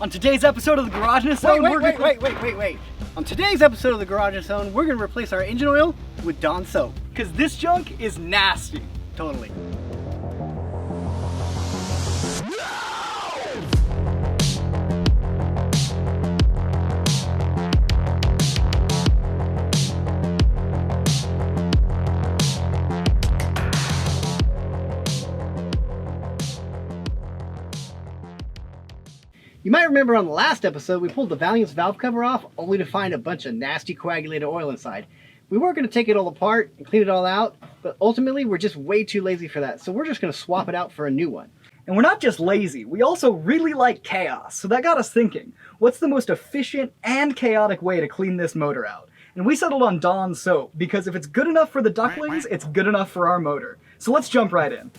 On today's episode of the Garage Zone, Wait. On today's episode of the Garage Zone, we're gonna replace our engine oil with Dawn soap. because this junk is nasty. Totally. You might remember on the last episode, we pulled the Valiant's valve cover off, only to find a bunch of nasty coagulated oil inside. We weren't going to take it all apart and clean it all out, but ultimately we're just way too lazy for that, so we're just going to swap it out for a new one. And we're not just lazy, we also really like chaos. So that got us thinking, what's the most efficient and chaotic way to clean this motor out? And we settled on Dawn soap, because if it's good enough for the ducklings, it's good enough for our motor. So let's jump right in.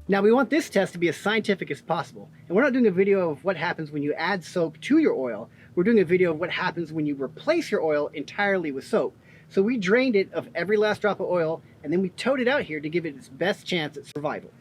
Now we want this test to be as scientific as possible, and we're not doing a video of what happens when you add soap to your oil. We're doing a video of what happens when you replace your oil entirely with soap. So we drained it of every last drop of oil, and then we towed it out here to give it its best chance at survival.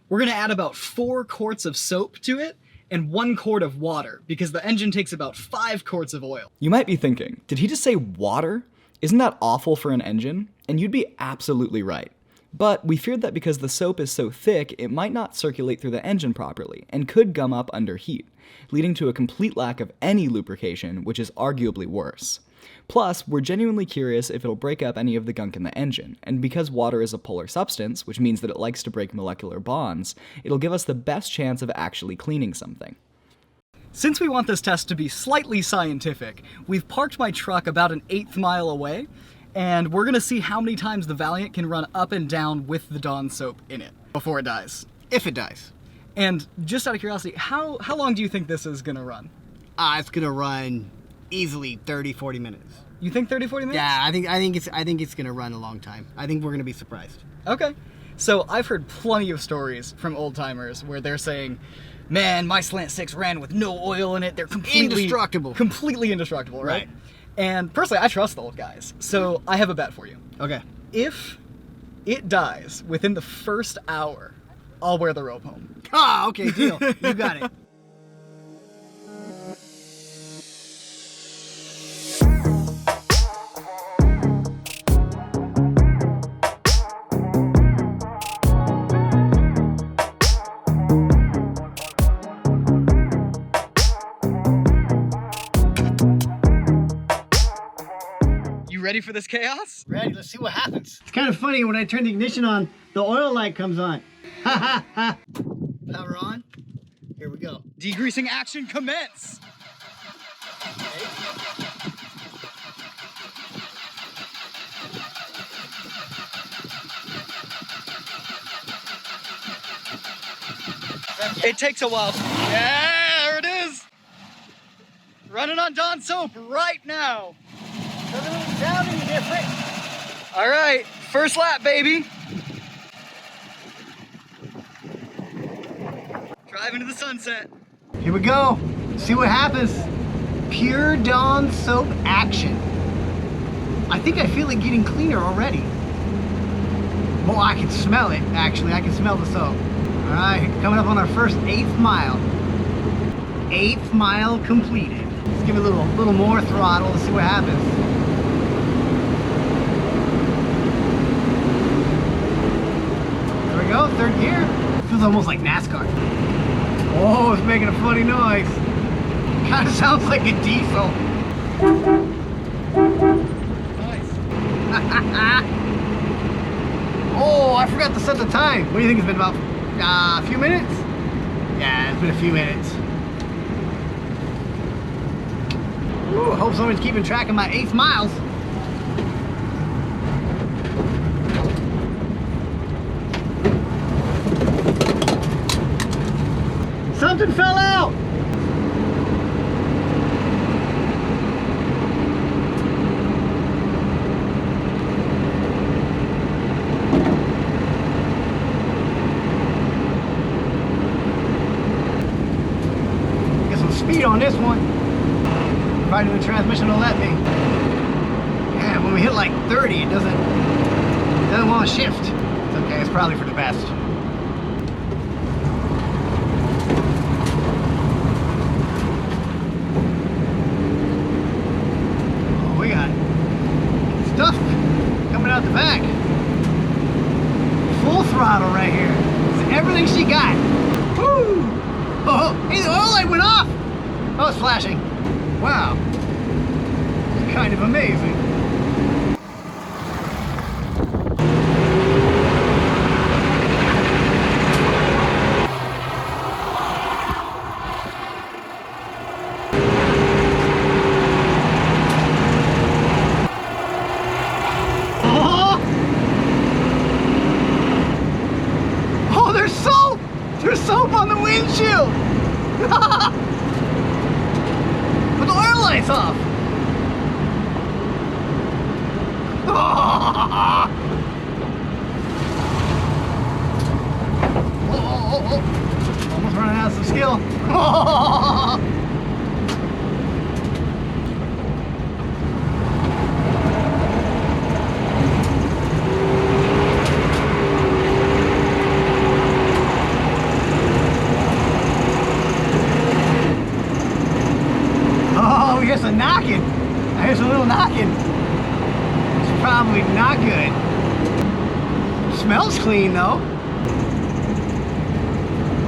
We're gonna add about 4 quarts of soap to it and 1 quart of water, because the engine takes about 5 quarts of oil. You might be thinking, did he just say water? Isn't that awful for an engine? And you'd be absolutely right. But we feared that because the soap is so thick, it might not circulate through the engine properly and could gum up under heat, leading to a complete lack of any lubrication, which is arguably worse. Plus, we're genuinely curious if it'll break up any of the gunk in the engine, and because water is a polar substance, which means that it likes to break molecular bonds, it'll give us the best chance of actually cleaning something. Since we want this test to be slightly scientific, we've parked my truck about an 1/8 mile away, and we're gonna see how many times the Valiant can run up and down with the Dawn soap in it before it dies. If it dies. And just out of curiosity, how long do you think this is gonna run? It's gonna run easily 30-40 minutes. You think 30-40 minutes? Yeah, I think it's gonna run a long time. I think we're gonna be surprised. Okay. So I've heard plenty of stories from old timers where they're saying, man, my Slant 6 ran with no oil in it. They're completely Indestructible. Completely indestructible, right? Right. And personally, I trust the old guys. So I have a bet for you. Okay. If it dies within the first hour, I'll wear the rope home. Okay, deal. You got it. Ready for this chaos? Ready, let's see what happens. It's kind of funny when I turn the ignition on, the oil light comes on. Ha ha ha. Power on. Here we go. Degreasing action commence! It takes a while. Yeah, there it is! Running on Dawn soap right now. Doesn't sound any different. All right, first lap, baby. Drive into the sunset. Here we go. See what happens. Pure Dawn soap action. I think I feel it getting cleaner already. Oh, I can smell it, actually. I can smell the soap. All right, coming up on our first 8th mile. 8th mile completed. Let's give it a little more throttle and see what happens. There we go, 3rd gear. Feels almost like NASCAR. Oh, it's making a funny noise. Kind of sounds like a diesel. Nice. Oh, I forgot to set the time. What do you think it's been, about a few minutes? Yeah, it's been a few minutes. Ooh, I hope someone's keeping track of my 8th miles. Something fell out! Get some speed on this one. Probably the transmission will let me. Yeah, when we hit like 30, it doesn't want to shift. It's okay, it's probably for the best. here. It's everything she got. Woo! Oh, hey, the oil light went off. Oh, it's flashing. Wow. It's kind of amazing. There's soap on the windshield! But the oil light's off! Oh. Almost running out of some skill. Here's a knocking. Here's a little knocking. It's probably not good. Smells clean though.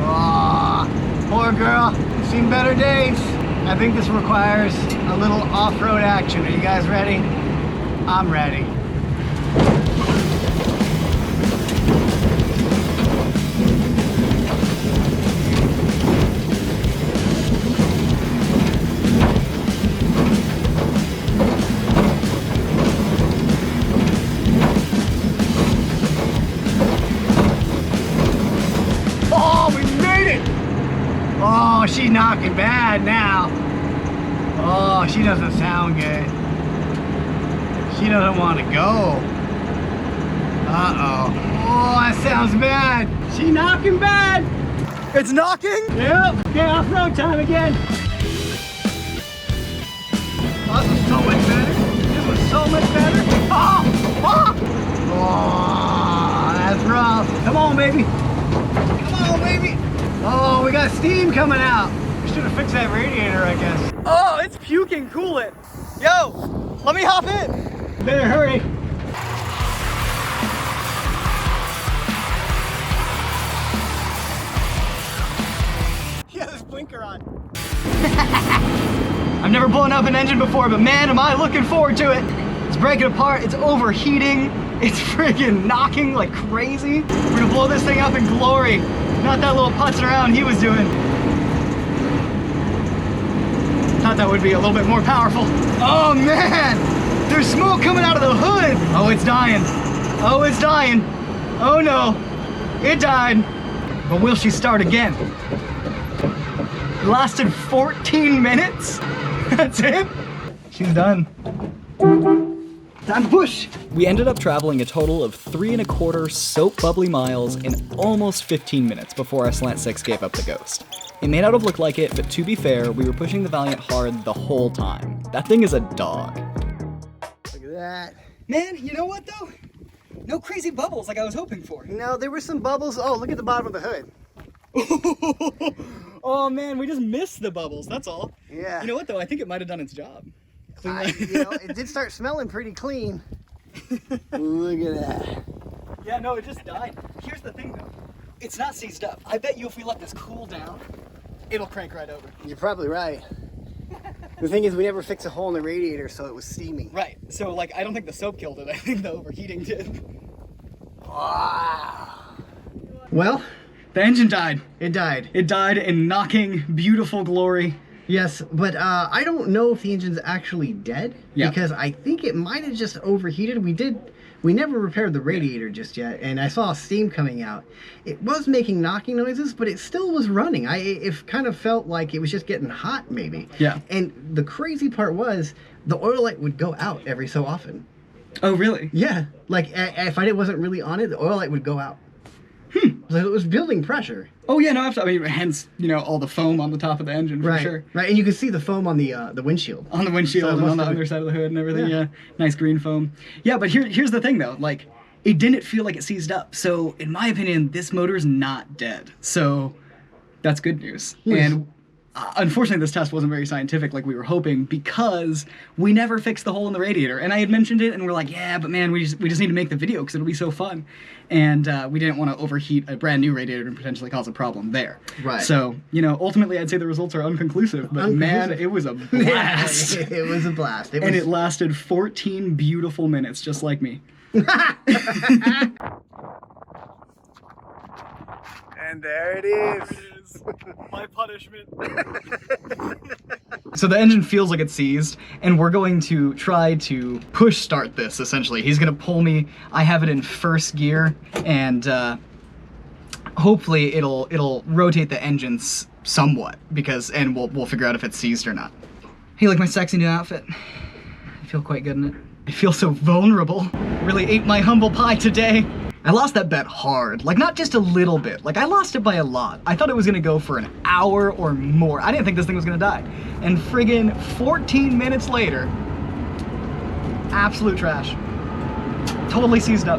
Oh, poor girl. Seen better days. I think this requires a little off-road action. Are you guys ready? I'm ready. Oh, she's knocking bad now. Oh, she doesn't sound good. She doesn't want to go. Uh-oh. Oh, that sounds bad. She knocking bad. It's knocking? Yep. Okay, off-road time again. Oh, this was so much better. This was so much better. Oh! Oh! Oh, that's rough. Come on, baby. Come on, baby. Oh, we got steam coming out. We should have fixed that radiator, I guess. Oh, it's puking coolant. Yo, let me hop in. Better hurry. Yeah, this blinker on. I've never blown up an engine before, but man, am I looking forward to it. It's breaking apart, it's overheating, it's friggin' knocking like crazy. We're gonna blow this thing up in glory. Not that little putzing around he was doing. Thought that would be a little bit more powerful. Oh man! There's smoke coming out of the hood! Oh, it's dying. Oh, it's dying. Oh no. It died. But will she start again? It lasted 14 minutes? That's it? She's done. Time to push! We ended up traveling a total of 3¼ soap bubbly miles in almost 15 minutes before our Slant 6 gave up the ghost. It may not have looked like it, but to be fair, we were pushing the Valiant hard the whole time. That thing is a dog. Look at that. Man, you know what though? No crazy bubbles like I was hoping for. No, there were some bubbles. Oh, look at the bottom of the hood. Oh man, we just missed the bubbles, that's all. Yeah. You know what though, I think it might have done its job. It did start smelling pretty clean. Look at that. Yeah, no, it just died. Here's the thing though, it's not seized up. I bet you if we let this cool down, it'll crank right over. You're probably right. The thing is, we never fixed a hole in the radiator, so it was steaming. Right, so like, I don't think the soap killed it, I think the overheating did. Wow. Well, The engine died. it died. It died in knocking, beautiful glory. Yes, but I don't know if the engine's actually dead. Yeah. Because I think it might have just overheated. We never repaired the radiator just yet, and I saw steam coming out. It was making knocking noises, but it still was running. It kind of felt like it was just getting hot, maybe. Yeah. And the crazy part was, the oil light would go out every so often. Oh, really? Yeah, like if I wasn't really on it, the oil light would go out. So it was building pressure. Oh yeah, no, I mean, hence, you know, all the foam on the top of the engine for Right, sure. right, and you can see the foam on the windshield. On the windshield So it and on must the have- underside of the hood and everything, Yeah. yeah. Nice green foam. Yeah, but here's the thing though, like, it didn't feel like it seized up. So, in my opinion, this motor's not dead. So, that's good news. Yes. And unfortunately, this test wasn't very scientific like we were hoping because we never fixed the hole in the radiator. And I had mentioned it, and we're like, yeah, but man, we just need to make the video because it'll be so fun. And we didn't want to overheat a brand new radiator and potentially cause a problem there. Right. So, you know, ultimately, I'd say the results are unconclusive. But man, it was a blast. It was a blast. And it lasted 14 beautiful minutes, just like me. And there it is. My punishment. So the engine feels like it's seized, and we're going to try to push start this, essentially. He's gonna pull me. I have it in first gear, and hopefully it'll rotate the engines somewhat, and we'll figure out if it's seized or not. Hey, like my sexy new outfit? I feel quite good in it. I feel so vulnerable. Really ate my humble pie today. I lost that bet hard, like not just a little bit, like I lost it by a lot. I thought it was gonna go for an hour or more. I didn't think this thing was gonna die. And friggin' 14 minutes later, absolute trash. Totally seized up.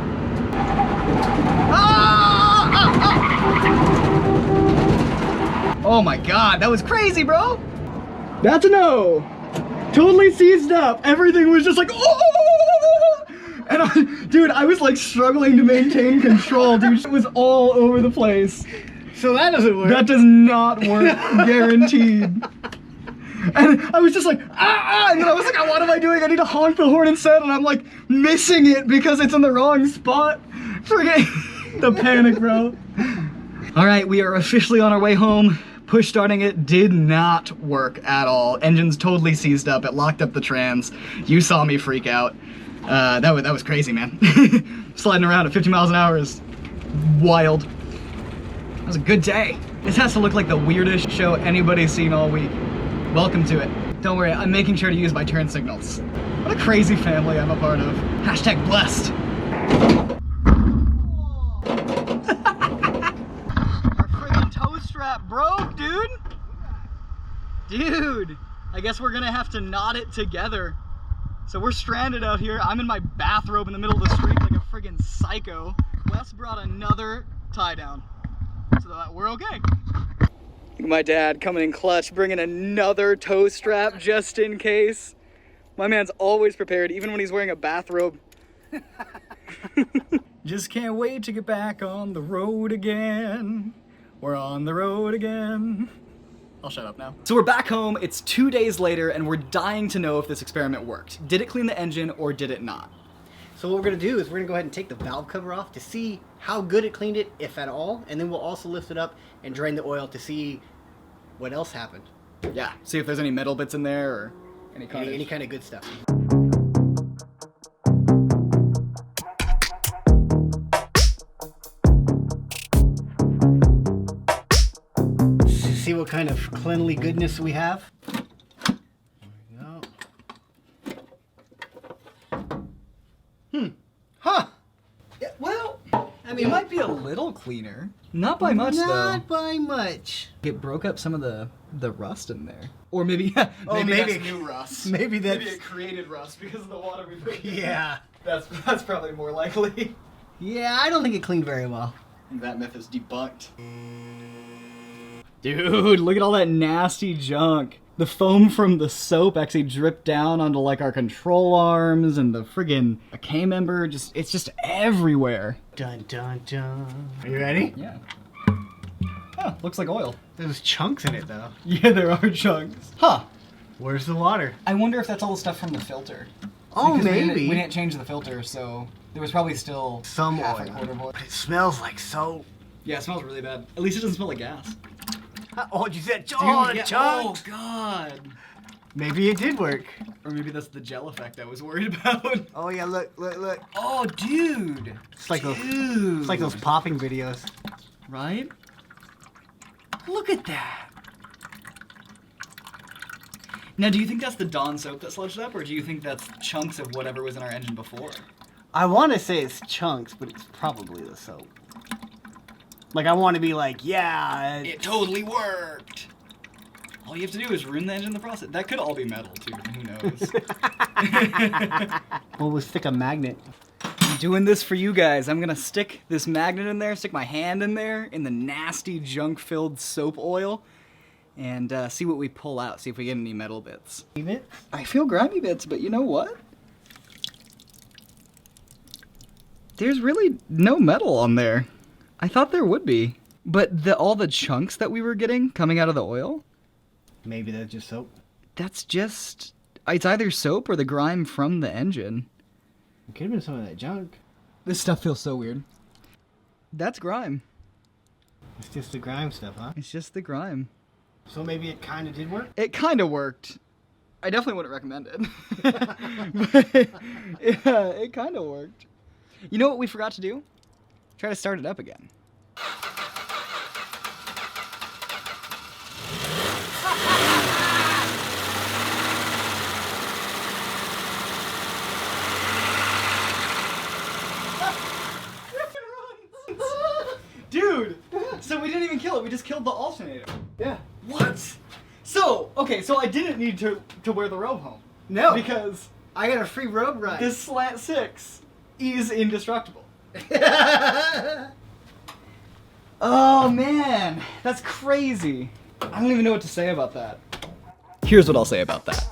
Oh my God, that was crazy, bro. That's a no. Totally seized up. Everything was just like, oh! And dude, I was like struggling to maintain control, dude. It was all over the place. So that doesn't work. That does not work, guaranteed. And I was just like, and then I was like, what am I doing? I need to honk the horn instead, and I'm like missing it because it's in the wrong spot. Forget the panic, bro. All right, we are officially on our way home. Push starting it did not work at all. Engine's totally seized up. It locked up the trans. You saw me freak out. That was crazy, man. Sliding around at 50 miles an hour is wild. That was a good day. This has to look like the weirdest show anybody's seen all week. Welcome to it. Don't worry, I'm making sure to use my turn signals. What a crazy family I'm a part of. Hashtag blessed. Our friggin' toe strap broke, dude. Dude, I guess we're gonna have to knot it together. So we're stranded out here. I'm in my bathrobe in the middle of the street like a friggin' psycho. Wes brought another tie down so that we're okay. Look at my dad coming in clutch, bringing another toe strap just in case. My man's always prepared, even when he's wearing a bathrobe. Just can't wait to get back on the road again. We're on the road again. I'll shut up now. So we're back home, it's 2 days later, and we're dying to know if this experiment worked. Did it clean the engine or did it not? So what we're gonna do is we're gonna go ahead and take the valve cover off to see how good it cleaned it, if at all, and then we'll also lift it up and drain the oil to see what else happened. Yeah, see if there's any metal bits in there or any kind of good stuff. See what kind of cleanly goodness we have. There we go. Huh. Yeah, well, I mean, it might be a little cleaner. Not by much, though. Not by much. It broke up some of the rust in there. Or maybe, maybe that's new rust. Maybe it created rust because of the water we put in. Yeah. That's probably more likely. Yeah, I don't think it cleaned very well. That myth is debunked. Dude, look at all that nasty junk. The foam from the soap actually dripped down onto like our control arms and the friggin' K-member. It's just everywhere. Dun dun dun. Are you ready? Yeah. Oh, looks like oil. There's chunks in it though. Yeah, there are chunks. Huh. Where's the water? I wonder if that's all the stuff from the filter. Oh, Because maybe. we didn't change the filter, so there was probably still Some half oil. a quarter of oil. But it smells like soap. Yeah, it smells really bad. At least it doesn't smell like gas. Oh, you said Dude, oh, yeah. chunks. Oh, God. Maybe it did work. Or maybe that's the gel effect I was worried about. Oh yeah, look. Oh, dude. It's like those popping videos. Right? Look at that. Now, do you think that's the Dawn soap that sludged up, or do you think that's chunks of whatever was in our engine before? I want to say it's chunks, but it's probably the soap. Like, I want to be like, yeah. It totally worked. All you have to do is ruin the engine in the process. That could all be metal, too. Who knows? Well, we'll stick a magnet. I'm doing this for you guys. I'm gonna stick this magnet in there, stick my hand in there, in the nasty junk-filled soap oil, and see what we pull out, see if we get any metal bits. It? I feel grimy bits, but you know what? There's really no metal on there. I thought there would be. But all the chunks that we were getting coming out of the oil, Maybe that's just soap. that's just... It's either soap or the grime from the engine. It could have been some of that junk. This stuff feels so weird. That's grime. It's just the grime stuff, huh? It's just the grime. So maybe it kind of did work? It kind of worked. I definitely wouldn't recommend it. But it kind of worked. You know what we forgot to do? Try to start it up again. Dude! So we didn't even kill it, we just killed the alternator. Yeah. What? So, okay, so I didn't need to wear the robe home. No. Because I got a free road ride. this slant 6 is indestructible. Oh man, that's crazy. I don't even know what to say about that. Here's what I'll say about that.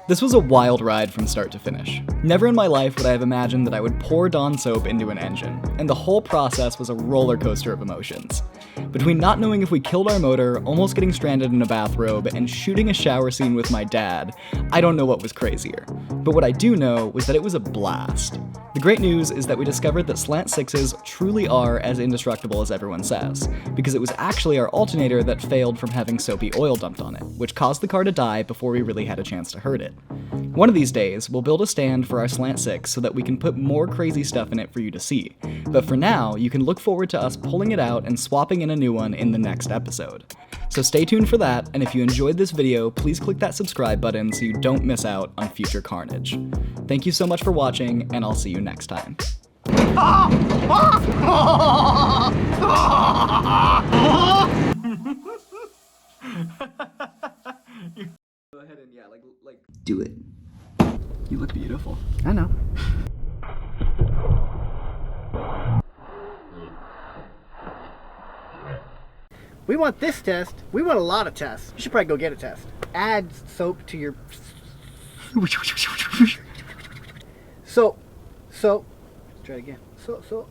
This was a wild ride from start to finish. Never in my life would I have imagined that I would pour Dawn soap into an engine, and the whole process was a roller coaster of emotions. Between not knowing if we killed our motor, almost getting stranded in a bathrobe, and shooting a shower scene with my dad, I don't know what was crazier. But what I do know was that it was a blast. The great news is that we discovered that slant 6s truly are as indestructible as everyone says, because it was actually our alternator that failed from having soapy oil dumped on it, which caused the car to die before we really had a chance to hurt it. One of these days, we'll build a stand for our slant 6 so that we can put more crazy stuff in it for you to see. But for now, you can look forward to us pulling it out and swapping in a new one in the next episode. So stay tuned for that, and if you enjoyed this video, please click that subscribe button so you don't miss out on future carnage. Thank you so much for watching, and I'll see you next time. Go ahead and like do it. You look beautiful. I know. We want this test. We want a lot of tests. You should probably go get a test. Add soap to your... Soap. Soap. Try it again. Soap.